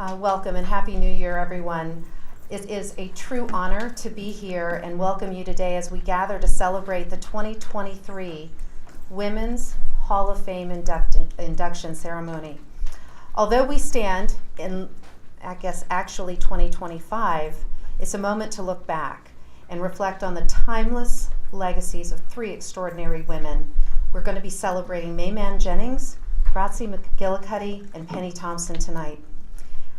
Welcome and Happy New Year, everyone. It is a true honor to be here and welcome you today as we gather to celebrate the 2023 Women's Hall of Fame induction ceremony. Although we stand in, actually 2025, it's a moment to look back and reflect on the timeless legacies of three extraordinary women. We're going to be celebrating Mann, Jennings, Graci, McGillicuddy, and Penny Thompson tonight.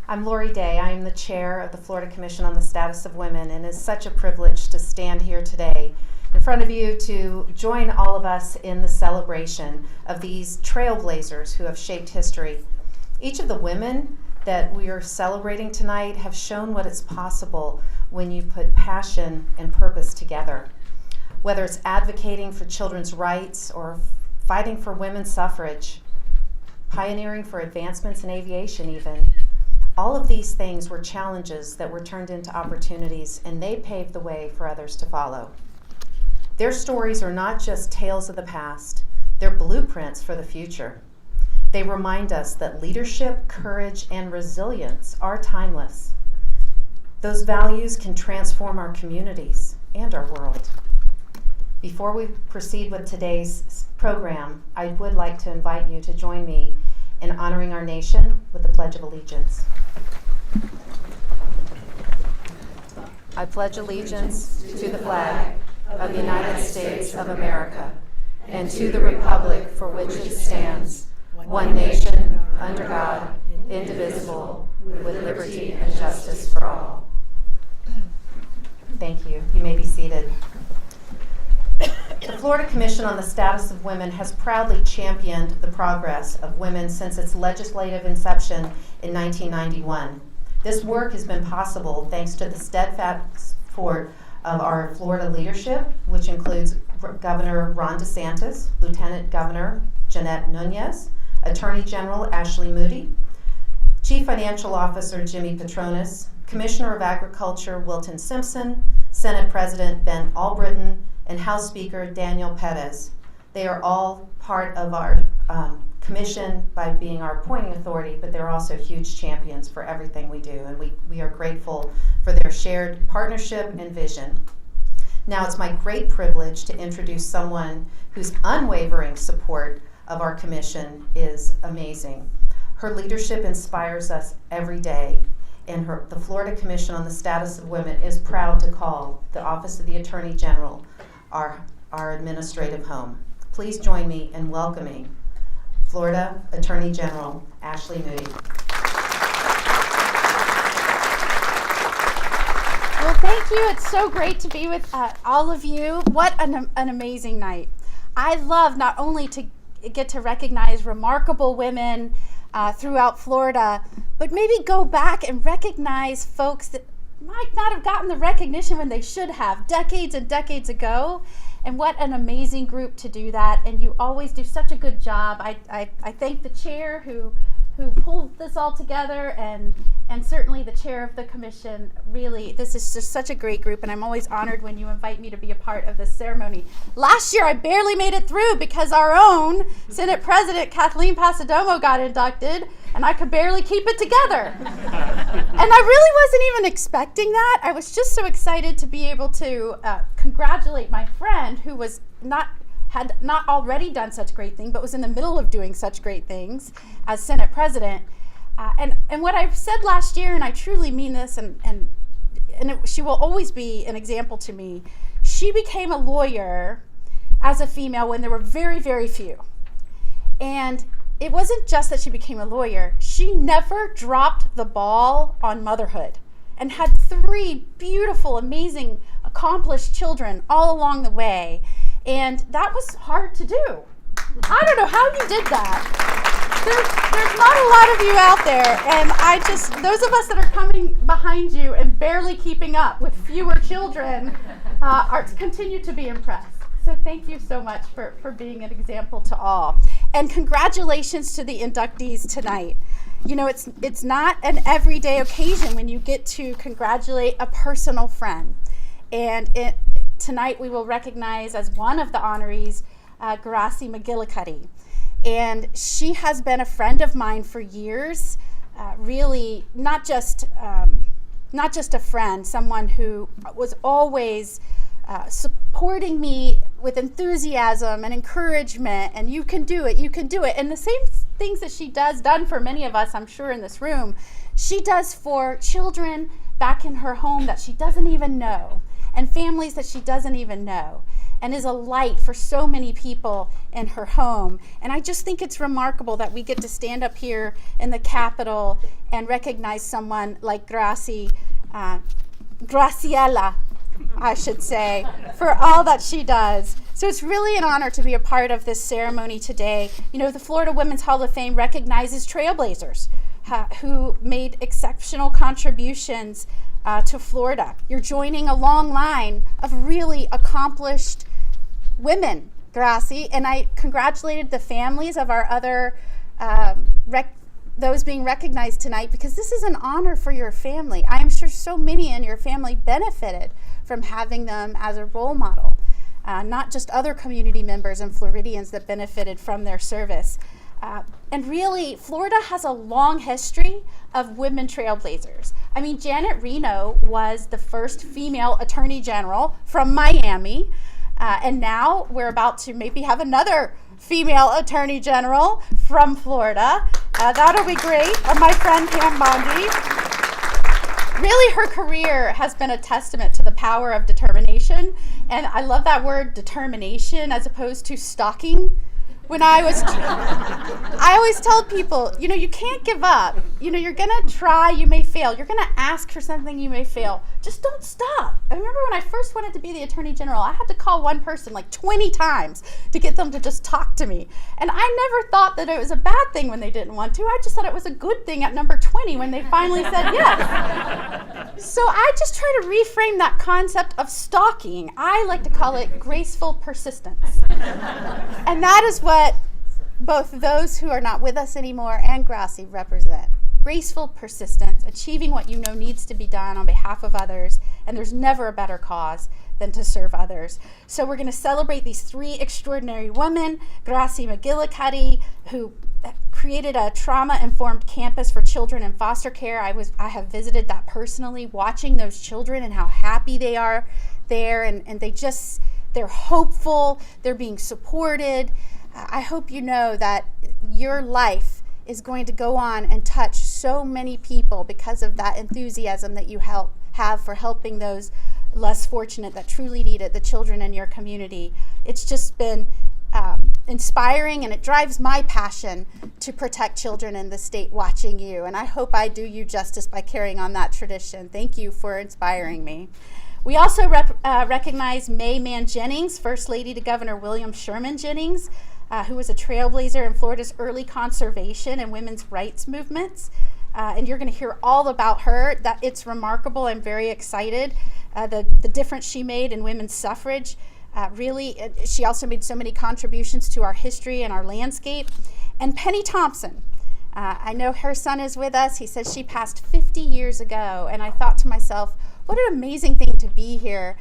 I'm Lori Day. I am the chair of the Florida Commission on the Status of Women, and it's such a privilege to stand here today in front of you to join all of us in the celebration of these trailblazers who have shaped history. Each of the women that we are celebrating tonight have shown what is possible when you put passion and purpose together. Whether it's advocating for children's rights or fighting for women's suffrage, pioneering for advancements in aviation even, all of these things were challenges that were turned into opportunities, and they paved the way for others to follow. Their stories are not just tales of the past, they're blueprints for the future. They remind us that leadership, courage, and resilience are timeless. Those values can transform our communities and our world. Before we proceed with today's program, I would like to invite you to join me in honoring our nation with the Pledge of Allegiance. I pledge allegiance to the flag of the United States of America and to the republic for which it stands, one nation, under God, indivisible, with liberty and justice for all. Thank you. You may be seated. The Florida Commission on the Status of Women has proudly championed the progress of women since its legislative inception in 1991. This work has been possible thanks to the steadfast support of our Florida leadership, which includes Governor Ron DeSantis, Lieutenant Governor Jeanette Nunez, Attorney General Ashley Moody, Chief Financial Officer Jimmy Petronis, Commissioner of Agriculture Wilton Simpson, Senate President Ben Albritton, and House Speaker Daniel Perez. They are all part of our commission by being our appointing authority, but they're also huge champions for everything we do, and we are grateful for their shared partnership and vision. Now it's my great privilege to introduce someone whose unwavering support of our commission is amazing. Her leadership inspires us every day, and the Florida Commission on the Status of Women is proud to call the Office of the Attorney General our administrative home. Please join me in welcoming Florida Attorney General Ashley Moody. Well, thank you. It's so great to be with all of you. What an amazing night. I love not only to get to recognize remarkable women throughout Florida, but maybe go back and recognize folks that might not have gotten the recognition when they should have decades and decades ago. And what an amazing group to do that. And you always do such a good job. I thank the chair who pulled this all together, and certainly the chair of the commission. Really, this is just such a great group, and I'm always honored when you invite me to be a part of this ceremony. Last year I barely made it through because our own Senate President Kathleen Pasadomo got inducted, and I could barely keep it together. And I really wasn't even expecting that. I was just so excited to be able to congratulate my friend who had not already done such great thing, but was in the middle of doing such great things as Senate President. And what I said last year, and I truly mean this, she will always be an example to me. She became a lawyer as a female when there were very, very few. And it wasn't just that she became a lawyer. She never dropped the ball on motherhood and had 3 beautiful, amazing, accomplished children all along the way. And that was hard to do. I don't know how you did that. There's not a lot of you out there, and those of us that are coming behind you and barely keeping up with fewer children continue to be impressed. So thank you so much for being an example to all. And congratulations to the inductees tonight. You know, it's not an everyday occasion when you get to congratulate a personal friend. And tonight we will recognize as one of the honorees Graci McGillicuddy. And she has been a friend of mine for years. really not just a friend, someone who was always supporting me with enthusiasm and encouragement, and you can do it, you can do it. And the same things that she done for many of us, I'm sure, in this room, she does for children back in her home that she doesn't even know, and families that she doesn't even know, and is a light for so many people in her home. And I just think it's remarkable that we get to stand up here in the Capitol and recognize someone like Graci, Graciela, I should say, for all that she does. So it's really an honor to be a part of this ceremony today. You know, the Florida Women's Hall of Fame recognizes trailblazers who made exceptional contributions to Florida. You're joining a long line of really accomplished women, Graci, and I congratulated the families of our other those being recognized tonight, because this is an honor for your family. I am sure so many in your family benefited from having them as a role model, not just other community members and Floridians that benefited from their service. And really, Florida has a long history of women trailblazers. I mean, Janet Reno was the first female attorney general from Miami, and now we're about to maybe have another female attorney general from Florida. That'll be great. My friend Pam Bondi. Really, her career has been a testament to the power of determination, and I love that word, determination, as opposed to stalking. I always tell people, you know, you can't give up. You know, you're going to try, you may fail. You're going to ask for something, you may fail. Just don't stop. I remember when I first wanted to be the Attorney General, I had to call one person like 20 times to get them to just talk to me. And I never thought that it was a bad thing when they didn't want to. I just thought it was a good thing at number 20 when they finally said yes. So I just try to reframe that concept of stalking. I like to call it graceful persistence. And that is what both those who are not with us anymore and Graci represent. Graceful persistence, achieving what you know needs to be done on behalf of others, and there's never a better cause than to serve others. So we're going to celebrate these three extraordinary women. Graci McGillicuddy, who created a trauma-informed campus for children in foster care. I have visited that personally, watching those children and how happy they are there, and they're hopeful, they're being supported. I hope you know that your life is going to go on and touch so many people because of that enthusiasm that you have for helping those less fortunate that truly need it, the children in your community. It's just been inspiring, and it drives my passion to protect children in the state watching you. And I hope I do you justice by carrying on that tradition. Thank you for inspiring me. We also recognize Mann Jennings, First Lady to Governor William Sherman Jennings, who was a trailblazer in Florida's early conservation and women's rights movements. And you're going to hear all about her. That it's remarkable. I'm very excited. The difference she made in women's suffrage. She also made so many contributions to our history and our landscape. And Penny Thompson. I know her son is with us. He says she passed 50 years ago. And I thought to myself, what an amazing thing to be here,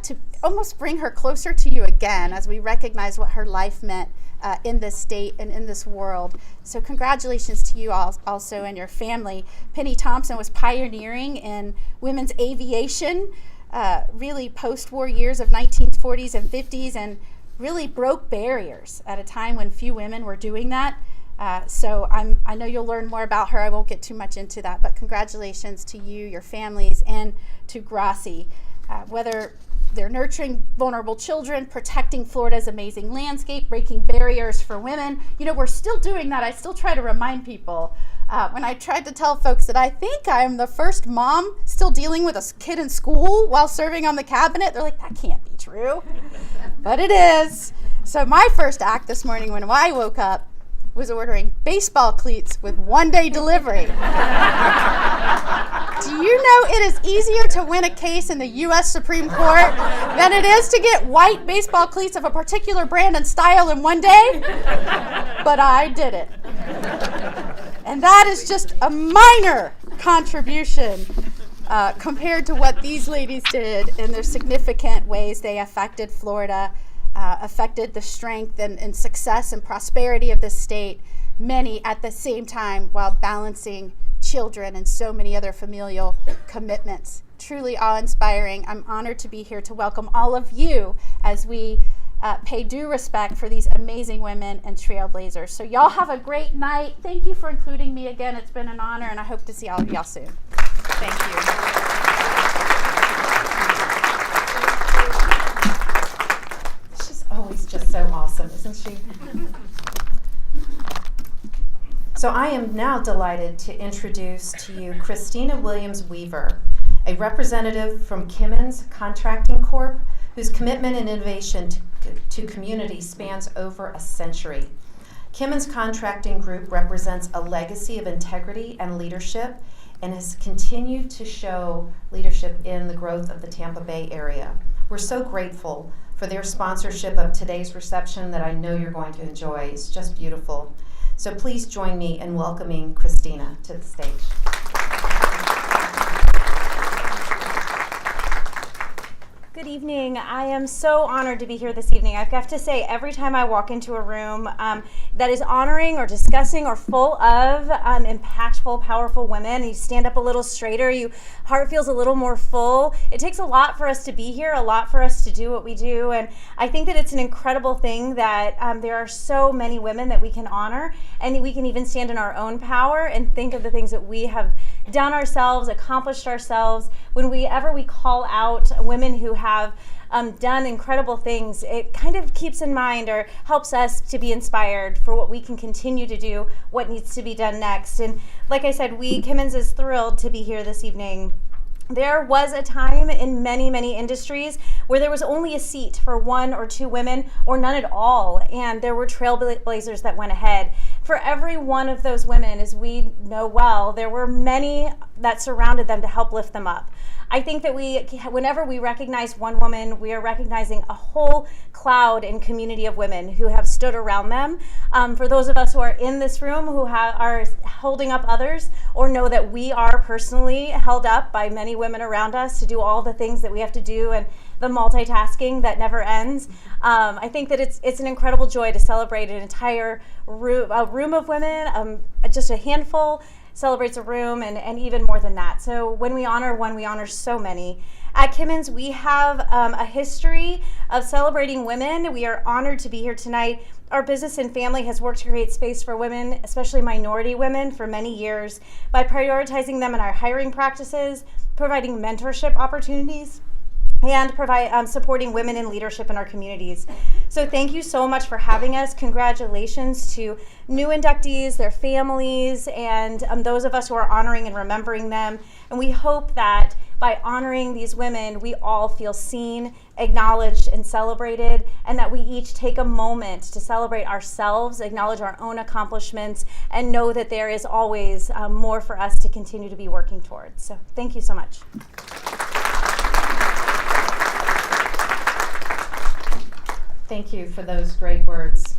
to almost bring her closer to you again as we recognize what her life meant in this state and in this world. So congratulations to you all also and your family. Penny Thompson was pioneering in women's aviation, really post-war years of 1940s and 50s, and really broke barriers at a time when few women were doing that. So I know you'll learn more about her. I won't get too much into that, but congratulations to you, your families, and to Graci. Whether they're nurturing vulnerable children, protecting Florida's amazing landscape, breaking barriers for women. You know, we're still doing that. I still try to remind people. When I tried to tell folks that I think I'm the first mom still dealing with a kid in school while serving on the cabinet, they're like, that can't be true. But it is. So my first act this morning when I woke up was ordering baseball cleats with one-day delivery. Do you know it is easier to win a case in the U.S. Supreme Court than it is to get white baseball cleats of a particular brand and style in one day? But I did it. And that is just a minor contribution compared to what these ladies did in their significant ways they affected Florida, affected the strength and success and prosperity of the state, many at the same time while balancing children, and so many other familial commitments. Truly awe-inspiring. I'm honored to be here to welcome all of you as we pay due respect for these amazing women and trailblazers. So y'all have a great night. Thank you for including me again. It's been an honor, and I hope to see all of y'all soon. Thank you. She's always just so awesome, isn't she? So I am now delighted to introduce to you Christina Williams Weaver, a representative from Kimmons Contracting Corp., whose commitment and innovation to community spans over a century. Kimmons Contracting Group represents a legacy of integrity and leadership and has continued to show leadership in the growth of the Tampa Bay area. We're so grateful for their sponsorship of today's reception that I know you're going to enjoy. It's just beautiful. So please join me in welcoming Christina to the stage. Good evening. I am so honored to be here this evening. I have to say, every time I walk into a room that is honoring or discussing or full of impactful, powerful women, you stand up a little straighter, your heart feels a little more full. It takes a lot for us to be here, a lot for us to do what we do, and I think that it's an incredible thing that there are so many women that we can honor, and we can even stand in our own power and think of the things that we have done ourselves, accomplished ourselves. Whenever we call out women who have done incredible things, it kind of keeps in mind or helps us to be inspired for what we can continue to do, what needs to be done next. And like I said, Kimmons is thrilled to be here this evening. There was a time in many, many industries where there was only a seat for one or two women or none at all, and there were trailblazers that went ahead. For every one of those women, as we know well, there were many that surrounded them to help lift them up. I think that whenever we recognize one woman, we are recognizing a whole cloud and community of women who have stood around them. For those of us who are in this room who are holding up others, or know that we are personally held up by many women around us to do all the things that we have to do and the multitasking that never ends. I think that it's an incredible joy to celebrate an entire room of women, just a handful celebrates a room, and even more than that. So when we honor one, we honor so many. At Kimmons, we have a history of celebrating women. We are honored to be here tonight. Our business and family has worked to create space for women, especially minority women, for many years by prioritizing them in our hiring practices, providing mentorship opportunities, and supporting women in leadership in our communities. So thank you so much for having us. Congratulations to new inductees, their families, and those of us who are honoring and remembering them. And we hope that by honoring these women, we all feel seen, acknowledged, and celebrated, and that we each take a moment to celebrate ourselves, acknowledge our own accomplishments, and know that there is always more for us to continue to be working towards. So thank you so much. Thank you for those great words.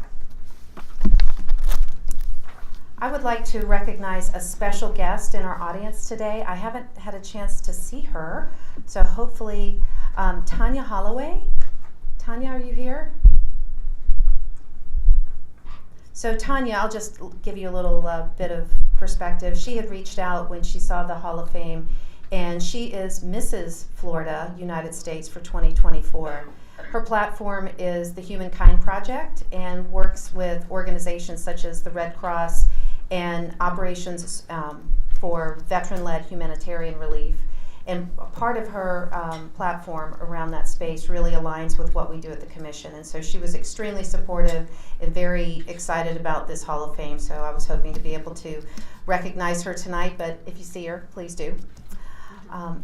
I would like to recognize a special guest in our audience today. I haven't had a chance to see her, so hopefully, Tanya Holloway. Tanya, are you here? So Tanya, I'll just give you a little bit of perspective. She had reached out when she saw the Hall of Fame, and she is Mrs. Florida, United States for 2024. Her platform is the Humankind Project and works with organizations such as the Red Cross and operations for veteran-led humanitarian relief. And part of her platform around that space really aligns with what we do at the Commission. And so she was extremely supportive and very excited about this Hall of Fame. So I was hoping to be able to recognize her tonight, but if you see her, please do.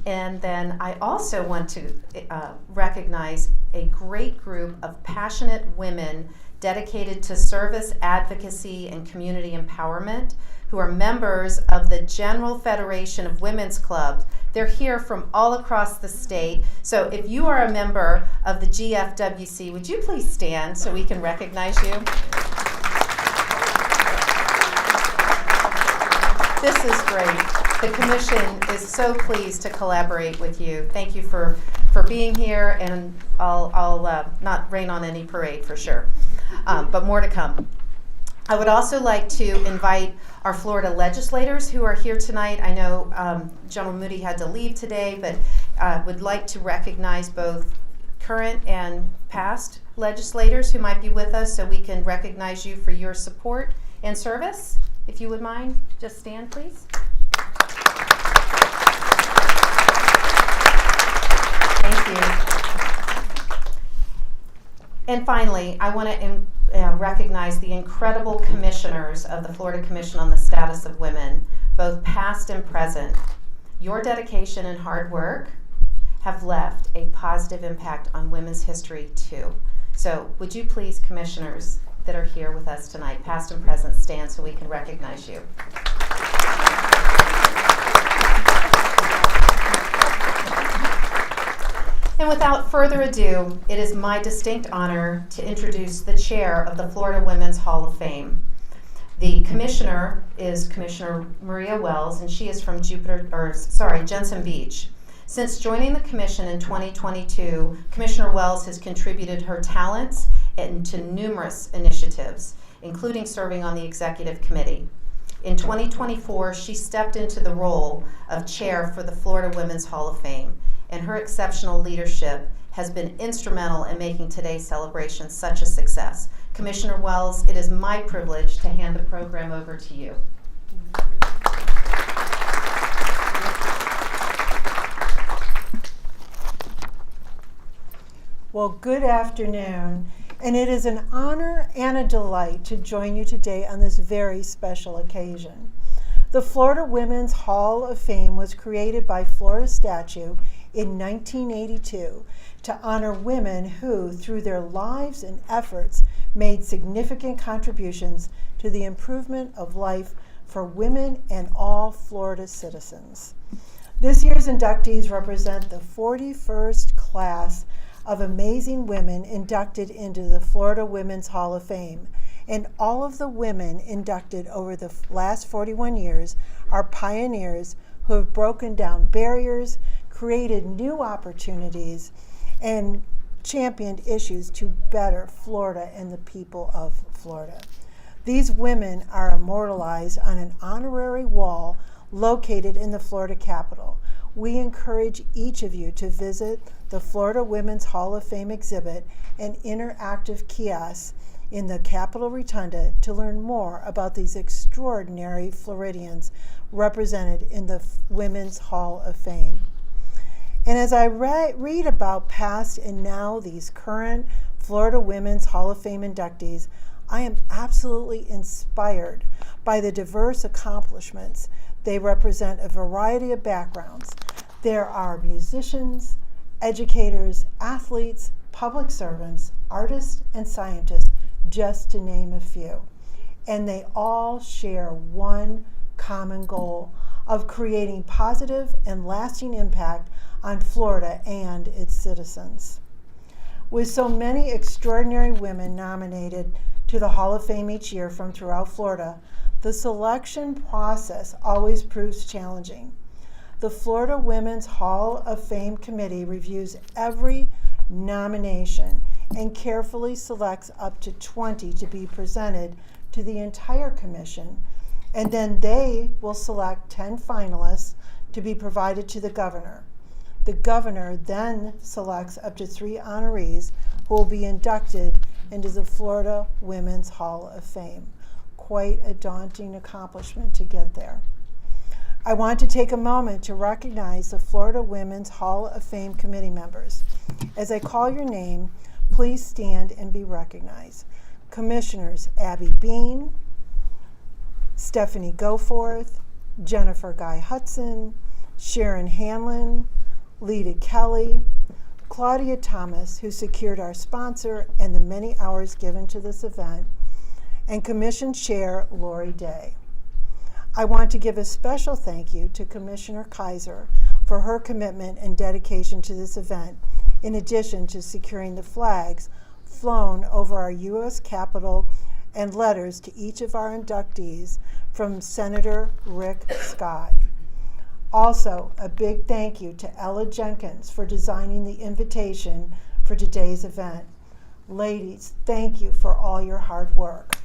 And then I also want to recognize a great group of passionate women dedicated to service, advocacy, and community empowerment who are members of the General Federation of Women's Clubs. They're here from all across the state. So if you are a member of the GFWC, would you please stand so we can recognize you? This is great. The Commission is so pleased to collaborate with you. Thank you for being here, and I'll not rain on any parade for sure, but more to come. I would also like to invite our Florida legislators who are here tonight. I know General Moody had to leave today, but would like to recognize both current and past legislators who might be with us so we can recognize you for your support and service. If you would mind, just stand, please. Thank you. And finally, I want to recognize the incredible commissioners of the Florida Commission on the Status of Women, both past and present. Your dedication and hard work have left a positive impact on women's history too. So would you please, commissioners that are here with us tonight, past and present, stand so we can recognize you. And without further ado, it is my distinct honor to introduce the chair of the Florida Women's Hall of Fame. The commissioner is Commissioner Maria Wells, and she is from Jensen Beach. Since joining the commission in 2022, Commissioner Wells has contributed her talents to numerous initiatives, including serving on the executive committee. In 2024, she stepped into the role of chair for the Florida Women's Hall of Fame, and her exceptional leadership has been instrumental in making today's celebration such a success. Commissioner Wells, it is my privilege to hand the program over to you. Well, good afternoon, and it is an honor and a delight to join you today on this very special occasion. The Florida Women's Hall of Fame was created by Florida statute in 1982 to honor women who, through their lives and efforts, made significant contributions to the improvement of life for women and all Florida citizens. This year's inductees represent the 41st class of amazing women inducted into the Florida Women's Hall of Fame. And all of the women inducted over the last 41 years are pioneers who have broken down barriers, created new opportunities, and championed issues to better Florida and the people of Florida. These women are immortalized on an honorary wall located in the Florida Capitol. We encourage each of you to visit the Florida Women's Hall of Fame exhibit and interactive kiosks in the Capitol Rotunda to learn more about these extraordinary Floridians represented in the Women's Hall of Fame. And as I read about past and now these current Florida Women's Hall of Fame inductees, I am absolutely inspired by the diverse accomplishments. They represent a variety of backgrounds. There are musicians, educators, athletes, public servants, artists, and scientists, just to name a few. And they all share one common goal of creating positive and lasting impact on Florida and its citizens. With so many extraordinary women nominated to the Hall of Fame each year from throughout Florida, the selection process always proves challenging. The Florida Women's Hall of Fame Committee reviews every nomination and carefully selects up to 20 to be presented to the entire commission, and then they will select 10 finalists to be provided to the governor. The governor then selects up to 3 honorees who will be inducted into the Florida Women's Hall of Fame. Quite a daunting accomplishment to get there. I want to take a moment to recognize the Florida Women's Hall of Fame committee members. As I call your name, please stand and be recognized. Commissioners Abby Bean, Stephanie Goforth, Jennifer Guy Hudson, Sharon Hanlon, Lita Kelly, Claudia Thomas, who secured our sponsor and the many hours given to this event, and Commission Chair Lori Day. I want to give a special thank you to Commissioner Kaiser for her commitment and dedication to this event, in addition to securing the flags flown over our U.S. Capitol and letters to each of our inductees from Senator Rick Scott. Also, a big thank you to Ella Jenkins for designing the invitation for today's event. Ladies, thank you for all your hard work.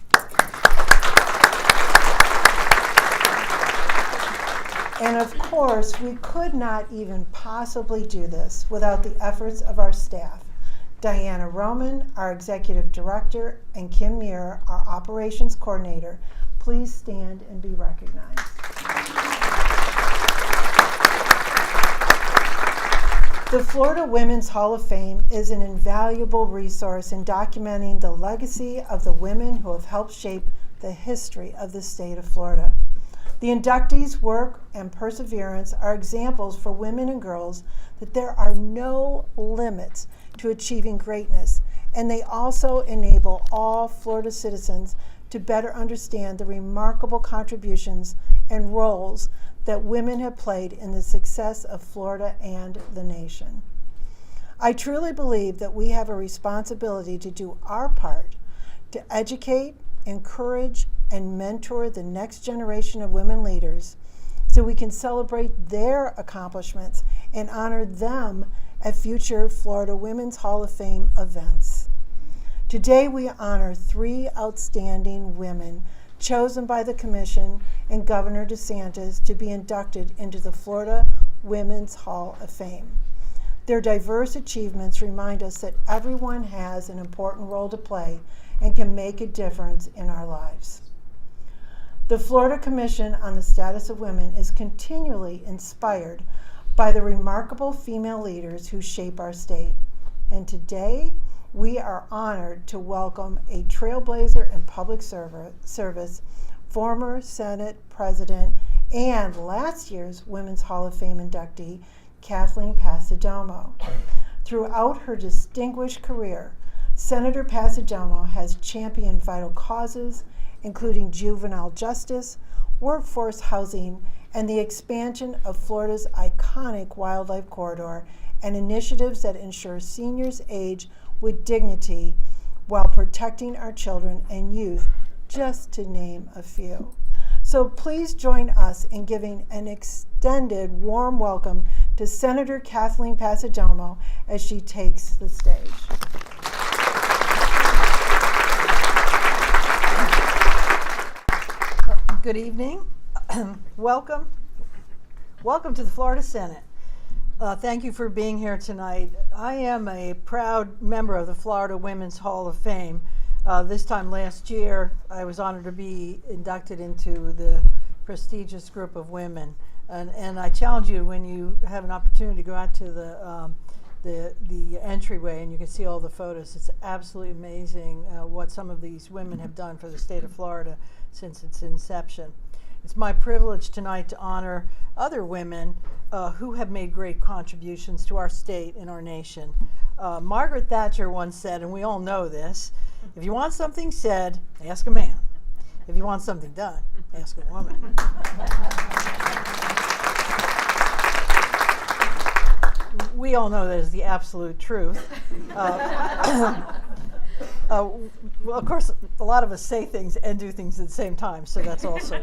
And of course, we could not even possibly do this without the efforts of our staff. Diana Roman, our executive director, and Kim Muir, our operations coordinator. Please stand and be recognized. The Florida Women's Hall of Fame is an invaluable resource in documenting the legacy of the women who have helped shape the history of the state of Florida. The inductees' work and perseverance are examples for women and girls that there are no limits to achieving greatness, and they also enable all Florida citizens to better understand the remarkable contributions and roles that women have played in the success of Florida and the nation. I truly believe that we have a responsibility to do our part to educate, encourage, and mentor the next generation of women leaders so we can celebrate their accomplishments and honor them at future Florida Women's Hall of Fame events. Today we honor 3 outstanding women chosen by the Commission and Governor DeSantis to be inducted into the Florida Women's Hall of Fame. Their diverse achievements remind us that everyone has an important role to play and can make a difference in our lives. The Florida Commission on the Status of Women is continually inspired by the remarkable female leaders who shape our state. And today, we are honored to welcome a trailblazer in public service, former Senate President and last year's Women's Hall of Fame inductee, Kathleen Passidomo. Throughout her distinguished career, Senator Passidomo has championed vital causes, including juvenile justice, workforce housing, and the expansion of Florida's iconic wildlife corridor and initiatives that ensure seniors age with dignity while protecting our children and youth, just to name a few. So please join us in giving an extended warm welcome to Senator Kathleen Passidomo as she takes the stage. Good evening. Welcome to the Florida Senate. Thank you for being here tonight. I am a proud member of the Florida Women's Hall of Fame. This time last year, I was honored to be inducted into the prestigious group of women. And I challenge you, when you have an opportunity to go out to the entryway and you can see all the photos. It's absolutely amazing what some of these women have done for the state of Florida since its inception. It's my privilege tonight to honor other women who have made great contributions to our state and our nation. Margaret Thatcher once said, and we all know this, if you want something said, ask a man. If you want something done, ask a woman. We all know that is the absolute truth. Well, of course, a lot of us say things and do things at the same time, so that's also.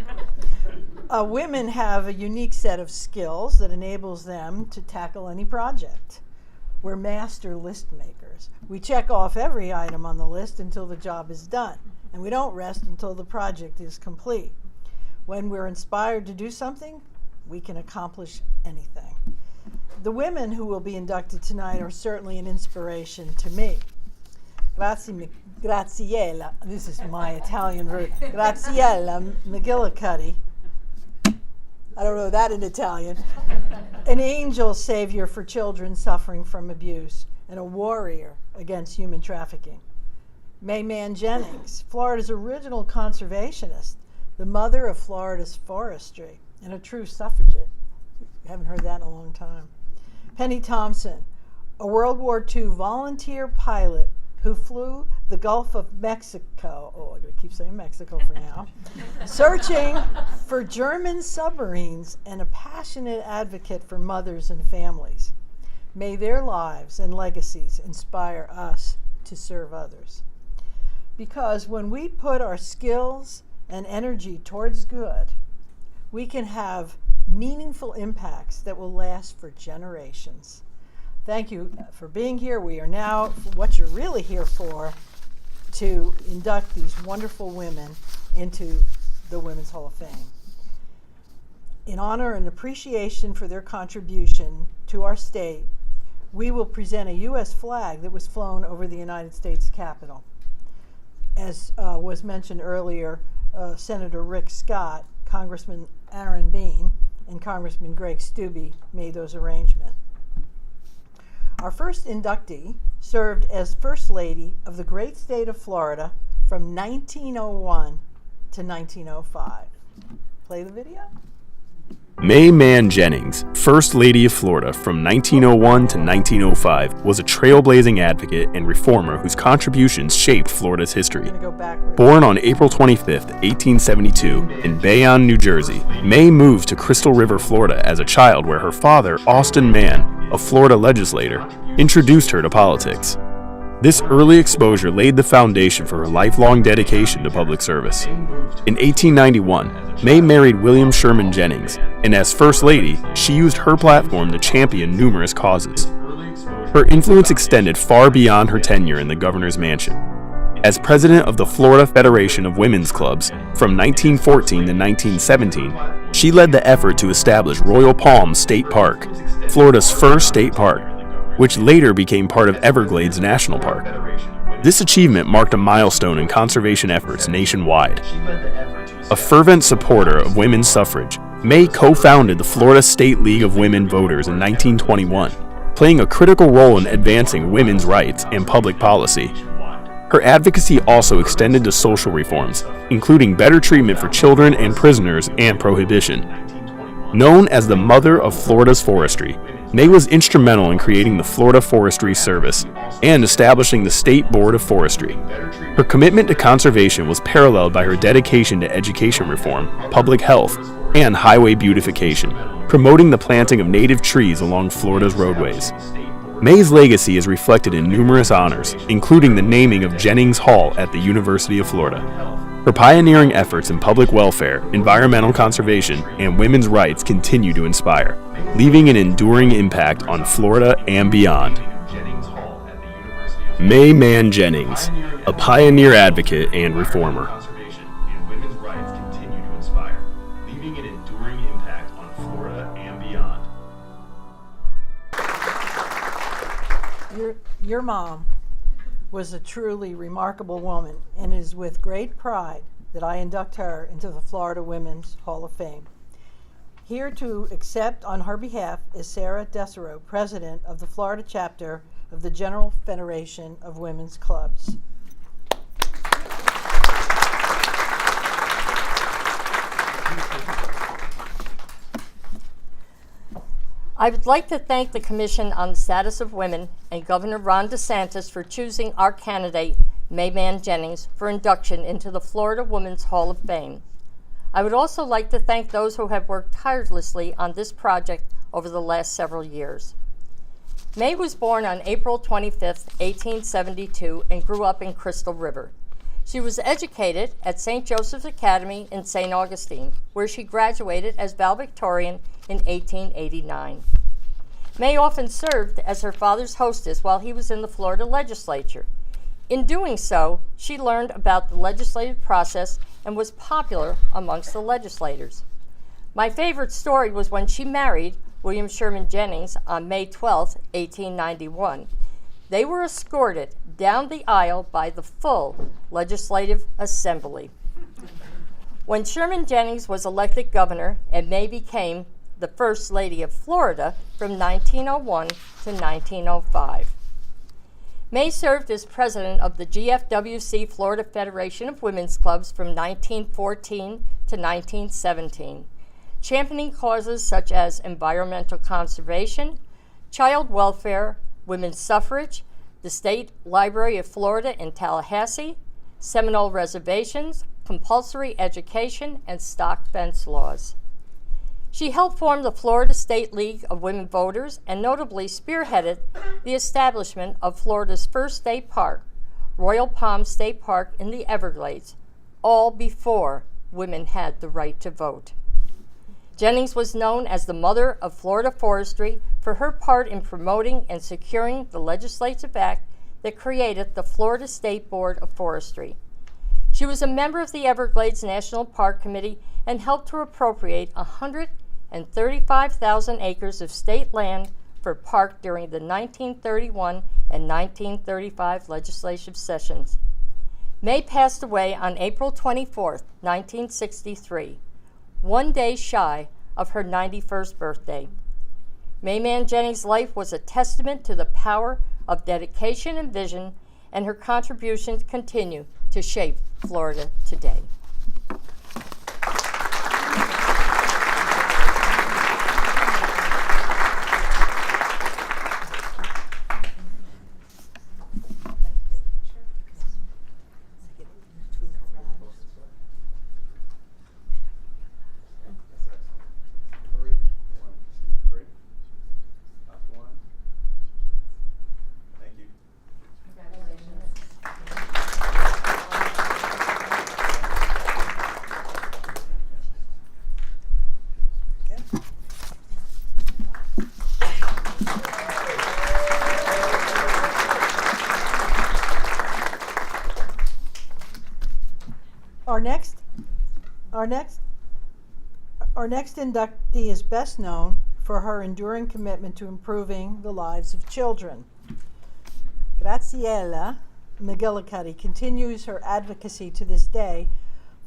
Women have a unique set of skills that enables them to tackle any project. We're master list makers. We check off every item on the list until the job is done, and we don't rest until the project is complete. When we're inspired to do something, we can accomplish anything. The women who will be inducted tonight are certainly an inspiration to me. Graciela, this is my Italian version, Graciela McGillicuddy, I don't know that in Italian, an angel savior for children suffering from abuse, and a warrior against human trafficking. Mann Jennings, Florida's original conservationist, the mother of Florida's forestry, and a true suffragette. Haven't heard that in a long time. Thompson, a World War II volunteer pilot who flew the Gulf of Mexico, I'm going to keep saying Mexico for now, searching for German submarines, and a passionate advocate for mothers and families. May their lives and legacies inspire us to serve others. Because when we put our skills and energy towards good, we can have meaningful impacts that will last for generations. Thank you for being here. We are now, what you're really here for, to induct these wonderful women into the Women's Hall of Fame. In honor and appreciation for their contribution to our state, we will present a U.S. flag that was flown over the United States Capitol. As was mentioned earlier, Senator Rick Scott, Congressman Aaron Bean, and Congressman Greg Stubbe made those arrangements. Our first inductee served as First Lady of the great state of Florida from 1901 to 1905. Play the video. Mann Jennings, First Lady of Florida from 1901 to 1905, was a trailblazing advocate and reformer whose contributions shaped Florida's history. I'm gonna go backwards. Born on April 25, 1872, in Bayonne, New Jersey, May moved to Crystal River, Florida as a child where her father, Austin Mann, a Florida legislator, introduced her to politics. This early exposure laid the foundation for her lifelong dedication to public service. In 1891, May married William Sherman Jennings, and as First Lady, she used her platform to champion numerous causes. Her influence extended far beyond her tenure in the governor's mansion. As president of the Florida Federation of Women's Clubs from 1914 to 1917, she led the effort to establish Royal Palms State Park, Florida's first state park, which later became part of Everglades National Park. This achievement marked a milestone in conservation efforts nationwide. A fervent supporter of women's suffrage, May co-founded the Florida State League of Women Voters in 1921, playing a critical role in advancing women's rights and public policy. Her advocacy also extended to social reforms, including better treatment for children and prisoners and prohibition. Known as the Mother of Florida's Forestry, May was instrumental in creating the Florida Forestry Service and establishing the State Board of Forestry. Her commitment to conservation was paralleled by her dedication to education reform, public health, and highway beautification, promoting the planting of native trees along Florida's roadways. May's legacy is reflected in numerous honors, including the naming of Jennings Hall at the University of Florida. Her pioneering efforts in public welfare, environmental conservation, and women's rights continue to inspire, leaving an enduring impact on Florida and beyond. Mann Jennings, a pioneer advocate and reformer. Your mom was a truly remarkable woman, and it is with great pride that I induct her into the Florida Women's Hall of Fame. Here to accept on her behalf is Sarah Desereau, President of the Florida chapter of the General Federation of Women's Clubs. I would like to thank the Commission on the Status of Women and Governor Ron DeSantis for choosing our candidate, Mann Jennings, for induction into the Florida Women's Hall of Fame. I would also like to thank those who have worked tirelessly on this project over the last several years. May was born on April 25, 1872, and grew up in Crystal River. She was educated at St. Joseph's Academy in St. Augustine, where she graduated as valedictorian in 1889. May often served as her father's hostess while he was in the Florida legislature. In doing so, she learned about the legislative process and was popular amongst the legislators. My favorite story was when she married William Sherman Jennings on May 12, 1891. They were escorted down the aisle by the full Legislative Assembly. When Sherman Jennings was elected governor and May became the First Lady of Florida from 1901 to 1905. May served as president of the GFWC Florida Federation of Women's Clubs from 1914 to 1917, championing causes such as environmental conservation, child welfare, women's suffrage, the State Library of Florida in Tallahassee, Seminole reservations, compulsory education, and stock fence laws. She helped form the Florida State League of Women Voters and notably spearheaded the establishment of Florida's first state park, Royal Palms State Park in the Everglades, all before women had the right to vote. Jennings was known as the Mother of Florida Forestry for her part in promoting and securing the legislative act that created the Florida State Board of Forestry. She was a member of the Everglades National Park Committee and helped to appropriate $180 and 35,000 acres of state land for park during the 1931 and 1935 legislative sessions. May passed away on April 24, 1963, one day shy of her 91st birthday. May Mann Jennings' life was a testament to the power of dedication and vision, and her contributions continue to shape Florida today. Our next inductee is best known for her enduring commitment to improving the lives of children. Graci McGillicuddy continues her advocacy to this day,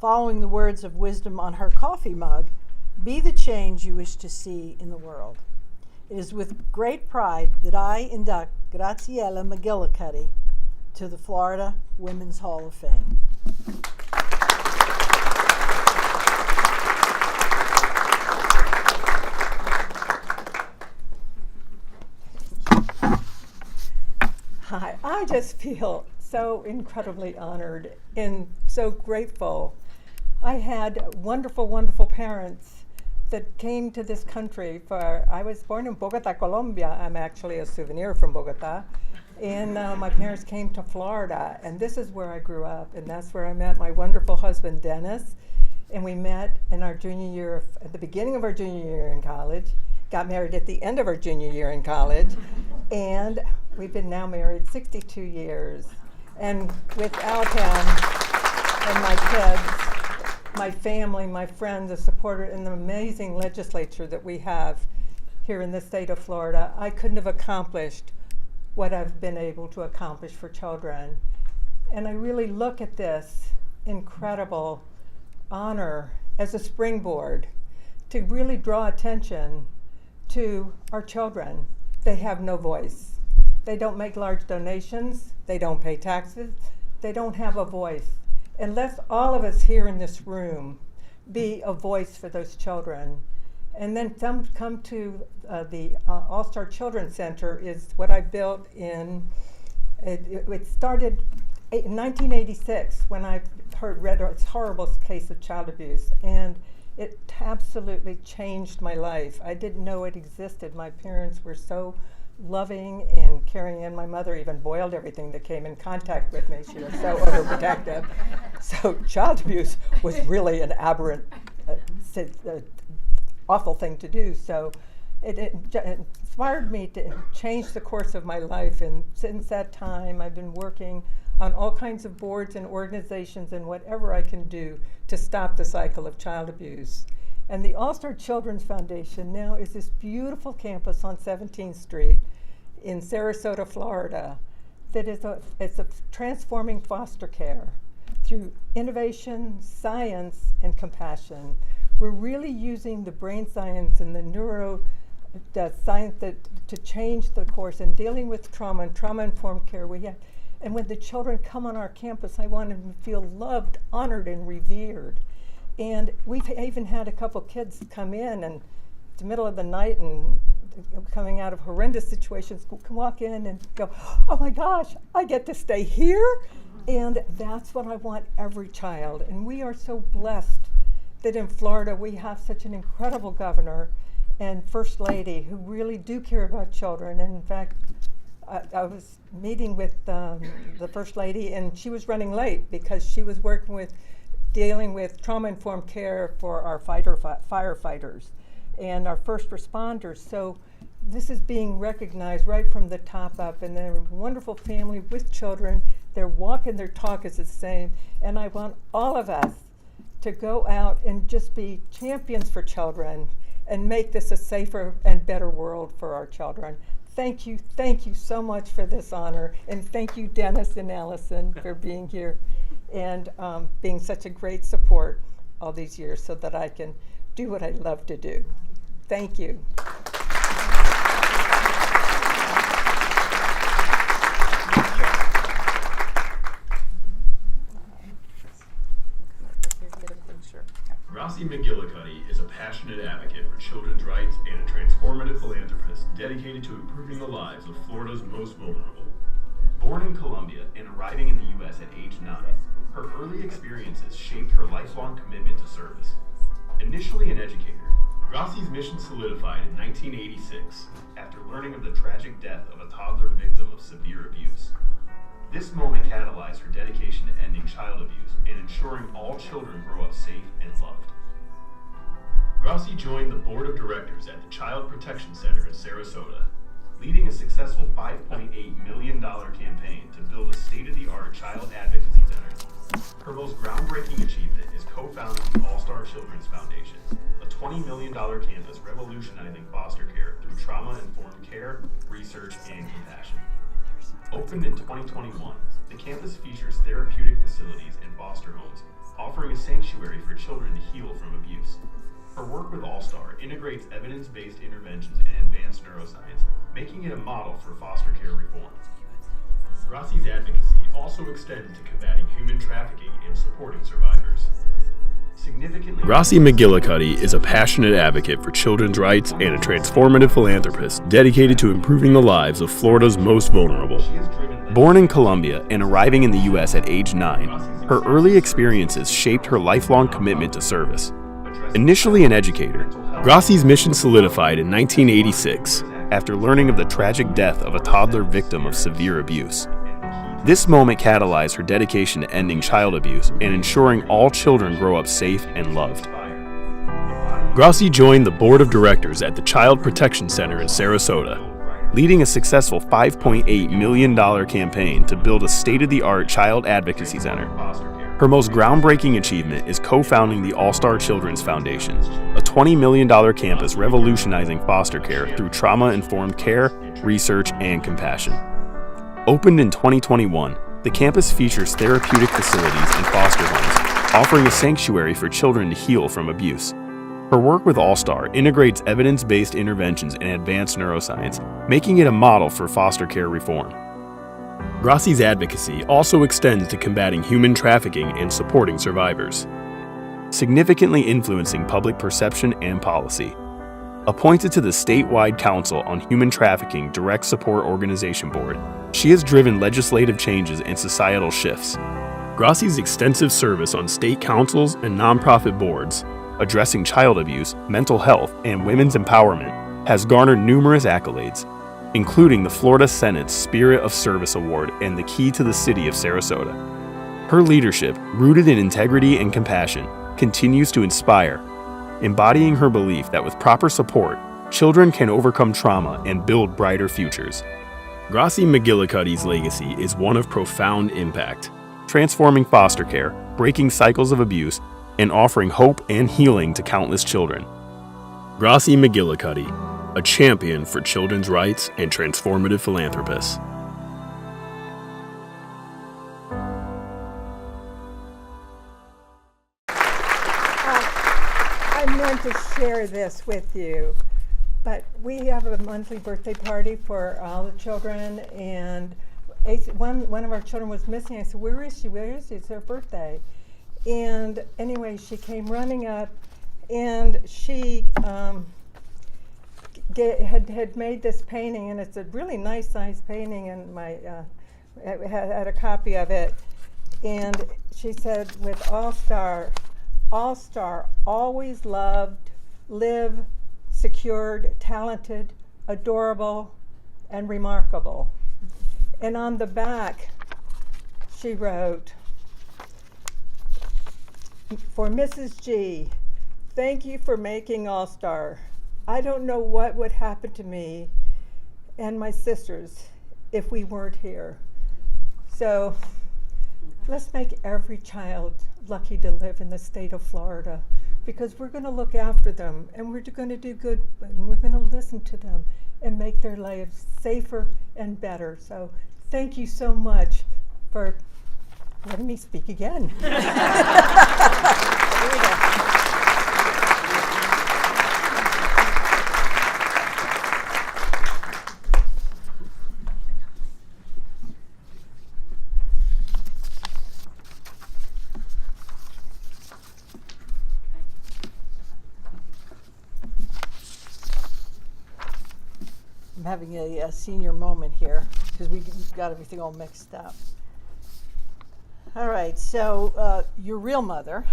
following the words of wisdom on her coffee mug, "Be the change you wish to see in the world." It is with great pride that I induct Graci McGillicuddy to the Florida Women's Hall of Fame. Hi, I just feel so incredibly honored and so grateful. I had wonderful, wonderful parents that came to this country I was born in Bogota, Colombia. I'm actually a souvenir from Bogota. And my parents came to Florida, and this is where I grew up, and that's where I met my wonderful husband, Dennis. And we met in our junior year, at the beginning of our junior year in college, got married at the end of our junior year in college, and we've been now married 62 years. And without him and my kids, my family, my friends, the supporter, and the amazing legislature that we have here in the state of Florida, I couldn't have accomplished what I've been able to accomplish for children. And I really look at this incredible honor as a springboard to really draw attention to our children. They have no voice. They don't make large donations. They don't pay taxes. They don't have a voice. And let's all of us here in this room be a voice for those children. And then come to the All-Star Children's Center is what I built it started in 1986 when I read this horrible case of child abuse. And it absolutely changed my life. I didn't know it existed. My parents were so loving and caring, and my mother even boiled everything that came in contact with me. She was so overprotective. So child abuse was really an aberrant, awful thing to do. So it inspired me to change the course of my life, and since that time I've been working on all kinds of boards and organizations and whatever I can do to stop the cycle of child abuse. And the All-Star Children's Foundation now is this beautiful campus on 17th Street in Sarasota, Florida, that is it's a transforming foster care through innovation, science, and compassion. We're really using the brain science and the science to change the course and dealing with trauma and trauma-informed care. And when the children come on our campus, I want them to feel loved, honored, and revered. And we've even had a couple kids come in and it's the middle of the night and coming out of horrendous situations, can walk in and go, "Oh my gosh, I get to stay here?" And that's what I want every child. And we are so blessed that in Florida we have such an incredible governor and First Lady who really do care about children. And in fact, I was meeting with the First Lady, and she was running late because she was dealing with trauma-informed care for our firefighters and our first responders. So this is being recognized right from the top up, and they're a wonderful family with children. Their walk and their talk is the same, and I want all of us to go out and just be champions for children and make this a safer and better world for our children. Thank you so much for this honor, and thank you, Dennis and Allison, for being here and being such a great support all these years so that I can do what I love to do. Thank you. Graci McGillicuddy is a passionate advocate for children's rights and a transformative philanthropist dedicated to improving the lives of Florida's most vulnerable. Born in Colombia and arriving in the U.S. at age 9, her early experiences shaped her lifelong commitment to service. Initially an educator, Graci's mission solidified in 1986 after learning of the tragic death of a toddler victim of severe abuse. This moment catalyzed her dedication to ending child abuse and ensuring all children grow up safe and loved. Graci joined the board of directors at the Child Protection Center in Sarasota, leading a successful $5.8 million campaign to build a state-of-the-art child advocacy center. Her most groundbreaking achievement is co-founding the All-Star Children's Foundation, a $20 million campus revolutionizing foster care through trauma-informed care, research, and compassion. Opened in 2021, the campus features therapeutic facilities and foster homes, offering a sanctuary for children to heal from abuse. Her work with All-Star integrates evidence-based interventions and advanced neuroscience, making it a model for foster care reform. Graci's advocacy also extends to combating human trafficking and supporting survivors. Graci McGillicuddy is a passionate advocate for children's rights and a transformative philanthropist dedicated to improving the lives of Florida's most vulnerable. Born in Colombia and arriving in the U.S. at age 9, her early experiences shaped her lifelong commitment to service. Initially an educator, Graci's mission solidified in 1986 after learning of the tragic death of a toddler victim of severe abuse. This moment catalyzed her dedication to ending child abuse and ensuring all children grow up safe and loved. Graci joined the board of directors at the Child Protection Center in Sarasota, leading a successful $5.8 million campaign to build a state-of-the-art child advocacy center. Her most groundbreaking achievement is co-founding the All-Star Children's Foundation, a $20 million campus revolutionizing foster care through trauma-informed care, research, and compassion. Opened in 2021, the campus features therapeutic facilities and foster homes, offering a sanctuary for children to heal from abuse. Her work with All-Star integrates evidence-based interventions and advanced neuroscience, making it a model for foster care reform. Graci's advocacy also extends to combating human trafficking and supporting survivors, significantly influencing public perception and policy. Appointed to the statewide Council on Human Trafficking Direct Support Organization Board, she has driven legislative changes and societal shifts. Graci's extensive service on state councils and nonprofit boards, addressing child abuse, mental health, and women's empowerment, has garnered numerous accolades, including the Florida Senate's Spirit of Service Award and the Key to the City of Sarasota. Her leadership, rooted in integrity and compassion, continues to inspire, embodying her belief that with proper support, children can overcome trauma and build brighter futures. Graci McGillicuddy's legacy is one of profound impact, transforming foster care, breaking cycles of abuse, and offering hope and healing to countless children. Graci McGillicuddy, a champion for children's rights and transformative philanthropist. I meant to share this with you, but we have a monthly birthday party for all the children, and one of our children was missing. I said, where is she? Where is she? It's her birthday. And anyway, she came running up, and she had made this painting, and it's a really nice size painting, and I had a copy of it. And she said, with All-Star, always loved, live, secured, talented, adorable, and remarkable. And on the back, she wrote, for Mrs. G, thank you for making All-Star. I don't know what would happen to me and my sisters if we weren't here. So let's make every child lucky to live in the state of Florida because we're going to look after them, and we're going to do good, and we're going to listen to them and make their lives safer and better. So thank you so much for letting me speak again. I'm having a senior moment here because we got everything all mixed up. All right, so your real mother,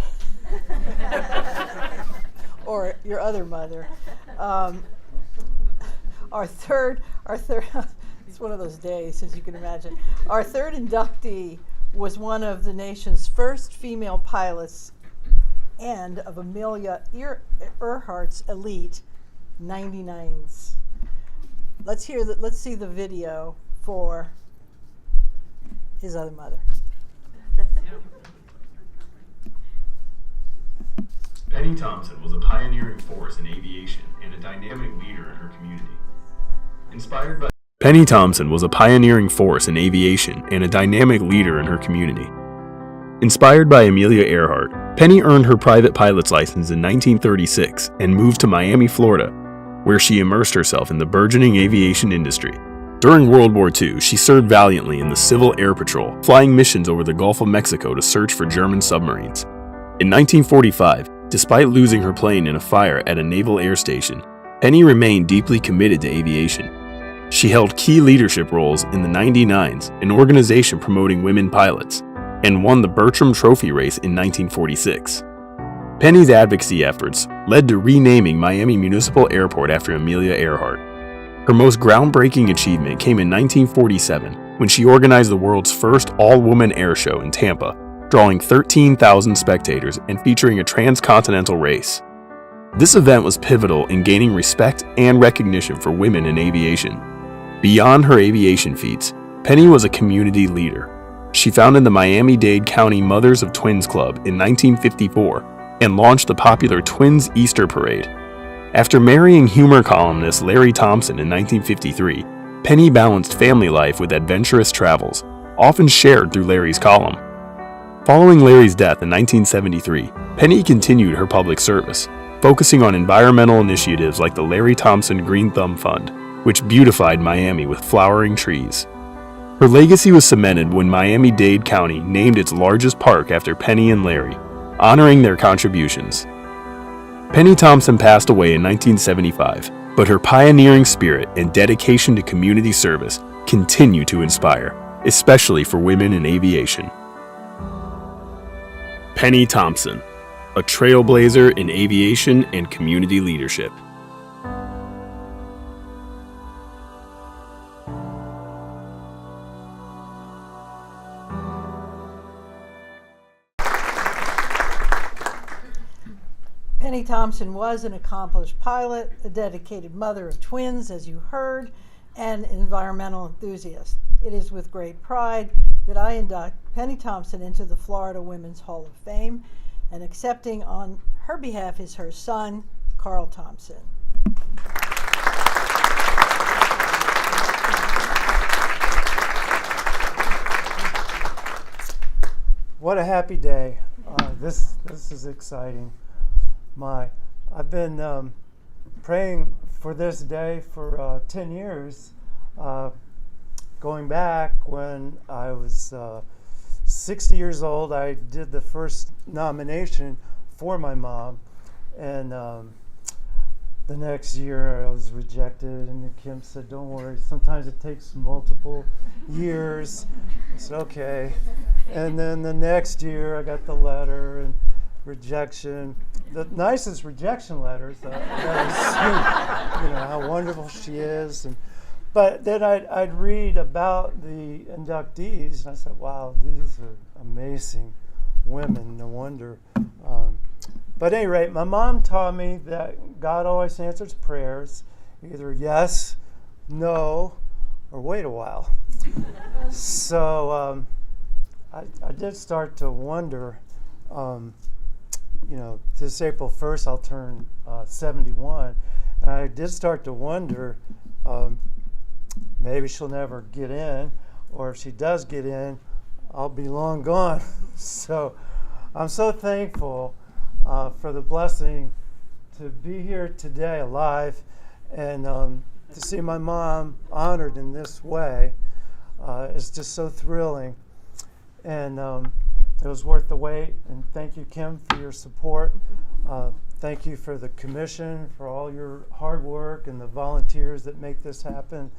or your other mother, our third, it's one of those days, as you can imagine. Our third inductee was one of the nation's first female pilots and of Amelia Earhart's elite 99s. Let's see the video for his other mother. Penny Thompson was a pioneering force in aviation and a dynamic leader in her community. Penny Thompson was a pioneering force in aviation and a dynamic leader in her community. Inspired by Amelia Earhart, Penny earned her private pilot's license in 1936 and moved to Miami, Florida, where she immersed herself in the burgeoning aviation industry. During World War II, she served valiantly in the Civil Air Patrol, flying missions over the Gulf of Mexico to search for German submarines. In 1945, despite losing her plane in a fire at a naval air station, Penny remained deeply committed to aviation. She held key leadership roles in the 99s, an organization promoting women pilots, and won the Bertram Trophy race in 1946. Penny's advocacy efforts led to renaming Miami Municipal Airport after Amelia Earhart. Her most groundbreaking achievement came in 1947 when she organized the world's first all-woman air show in Tampa, drawing 13,000 spectators and featuring a transcontinental race. This event was pivotal in gaining respect and recognition for women in aviation. Beyond her aviation feats, Penny was a community leader. She founded the Miami-Dade County Mothers of Twins Club in 1954 and launched the popular Twins Easter Parade. After marrying humor columnist Larry Thompson in 1953, Penny balanced family life with adventurous travels, often shared through Larry's column. Following Larry's death in 1973, Penny continued her public service, focusing on environmental initiatives like the Larry Thompson Green Thumb Fund, which beautified Miami with flowering trees. Her legacy was cemented when Miami-Dade County named its largest park after Penny and Larry, honoring their contributions. Penny Thompson passed away in 1975, but her pioneering spirit and dedication to community service continue to inspire, especially for women in aviation. Penny Thompson, a trailblazer in aviation and community leadership. Penny Thompson was an accomplished pilot, a dedicated mother of twins, as you heard, and an environmental enthusiast. It is with great pride that I induct Penny Thompson into the Florida Women's Hall of Fame, and accepting on her behalf is her son, Carl Thompson. What a happy day. This is exciting. I've been praying for this day for 10 years, going back when I was 60 years old. I did the first nomination for my mom, and the next year I was rejected, and Kim said, "Don't worry, sometimes it takes multiple years." I said, "Okay." And then the next year I got the letter and rejection, the nicest rejection letters that I've seen, you know, how wonderful she is. But then I'd read about the inductees, and I said, wow, these are amazing women, no wonder. But at any rate, my mom taught me that God always answers prayers, either yes, no, or wait a while. So I did start to wonder, this April 1st I'll turn 71, and I did start to wonder, maybe she'll never get in, or if she does get in, I'll be long gone. So I'm so thankful for the blessing to be here today alive, and to see my mom honored in this way is just so thrilling. And it was worth the wait. And thank you, Kim, for your support. Thank you for the commission, for all your hard work and the volunteers that make this happen.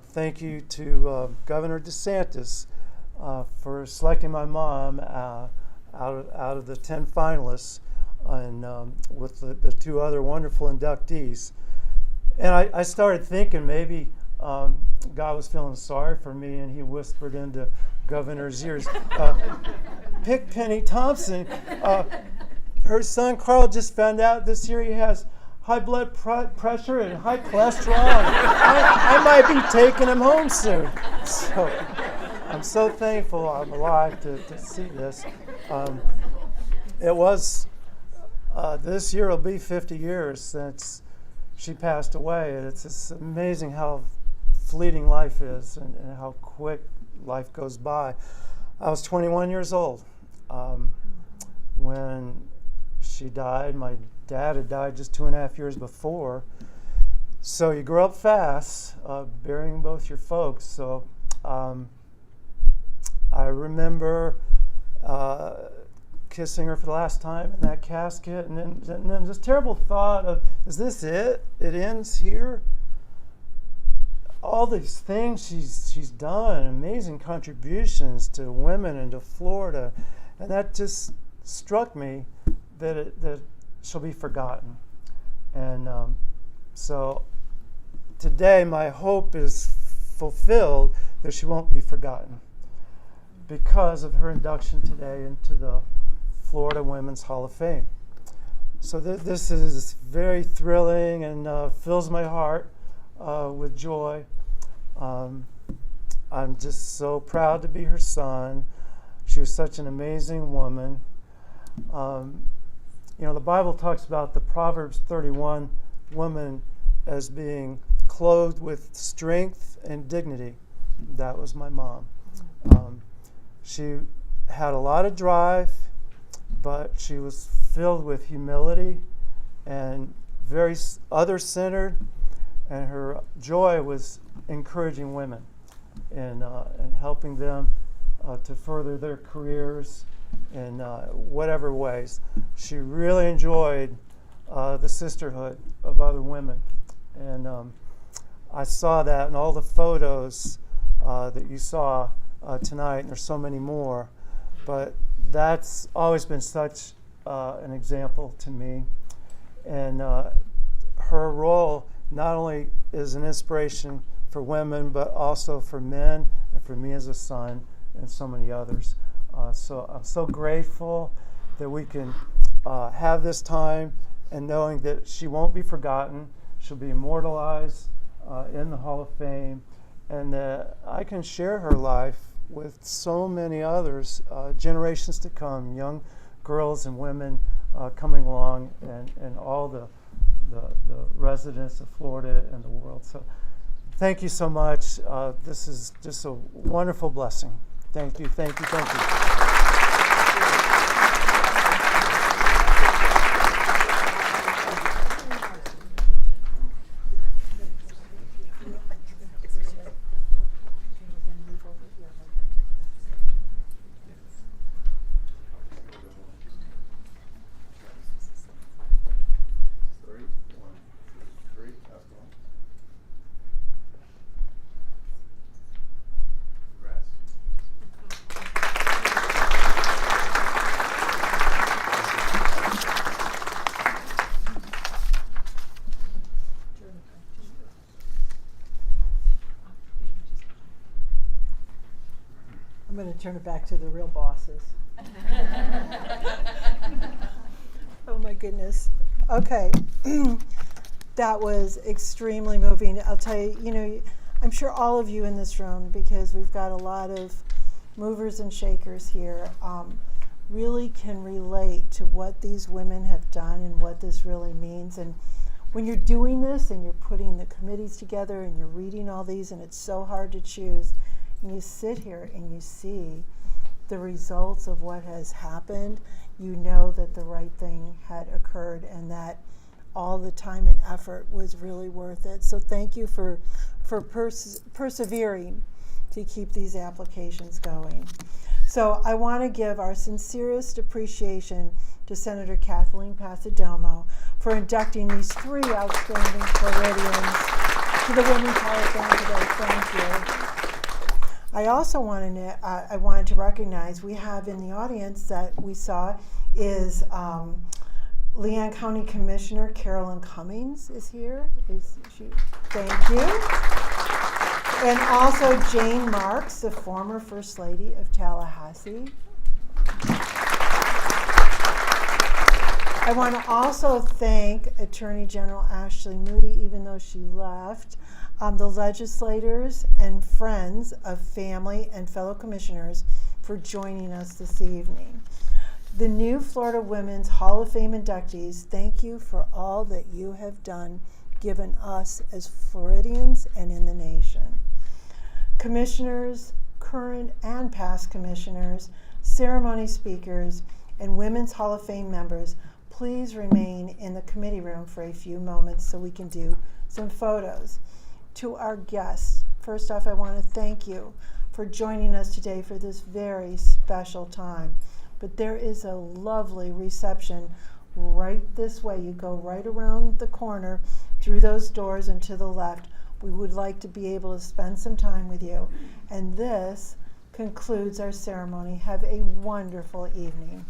Thank you to Governor DeSantis for selecting my mom out of the 10 finalists, and with the 2 other wonderful inductees. And I started thinking maybe God was feeling sorry for me, and he whispered into Governor's ears, pick Penny Thompson. Her son Carl just found out this year he has high blood pressure and high cholesterol. I might be taking him home soon. So I'm so thankful I'm alive to see this. It was, this year will be 50 years since she passed away. And it's just amazing how fleeting life is, and how quick life goes by. I was 21 years old when she died. My dad had died just 2.5 years before. So you grow up fast, burying both your folks. So I remember kissing her for the last time in that casket, and then this terrible thought of, is this it? It ends here? All these things she's done, amazing contributions to women and to Florida, and that just struck me that she'll be forgotten. And so today my hope is fulfilled that she won't be forgotten because of her induction today into the Florida Women's Hall of Fame. So this is very thrilling and fills my heart with joy. I'm just so proud to be her son. She was such an amazing woman. The Bible talks about the Proverbs 31 woman as being clothed with strength and dignity. That was my mom. She had a lot of drive, but she was filled with humility and very other-centered, and her joy was encouraging women and helping them to further their careers in whatever ways. She really enjoyed the sisterhood of other women, and I saw that in all the photos that you saw tonight, and there's so many more, but that's always been such an example to me. And her role not only is an inspiration for women, but also for men and for me as a son and so many others. So I'm so grateful that we can have this time, and knowing that she won't be forgotten. She'll be immortalized in the Hall of Fame, and that I can share her life with so many others, generations to come, young girls and women coming along, and all the residents of Florida and the world. So thank you so much. This is just a wonderful blessing. Thank you, thank you, thank you. I'm going to turn it back to the real bosses. Oh my goodness. Okay. That was extremely moving. I'll tell you, I'm sure all of you in this room, because we've got a lot of movers and shakers here, really can relate to what these women have done and what this really means. And when you're doing this and you're putting the committees together and you're reading all these and it's so hard to choose, and you sit here and you see the results of what has happened, you know that the right thing had occurred and that all the time and effort was really worth it. So thank you for persevering to keep these applications going. So I want to give our sincerest appreciation to Senator Kathleen Passidomo for inducting these 3 outstanding Floridians to the Women's Hall of Fame today. Thank you. I also wanted to recognize, we have in the audience that we saw is Leon County Commissioner Carolyn Cummings is here. Is she? Thank you. And also Jane Marks, the former First Lady of Tallahassee. I want to also thank Attorney General Ashley Moody, even though she left, the legislators and friends of family and fellow commissioners for joining us this evening. The new Florida Women's Hall of Fame inductees, thank you for all that you have done, given us as Floridians and in the nation. Commissioners, current and past commissioners, ceremony speakers, and Women's Hall of Fame members, please remain in the committee room for a few moments so we can do some photos. To our guests, first off, I want to thank you for joining us today for this very special time. But there is a lovely reception right this way. You go right around the corner through those doors and to the left. We would like to be able to spend some time with you. And this concludes our ceremony. Have a wonderful evening.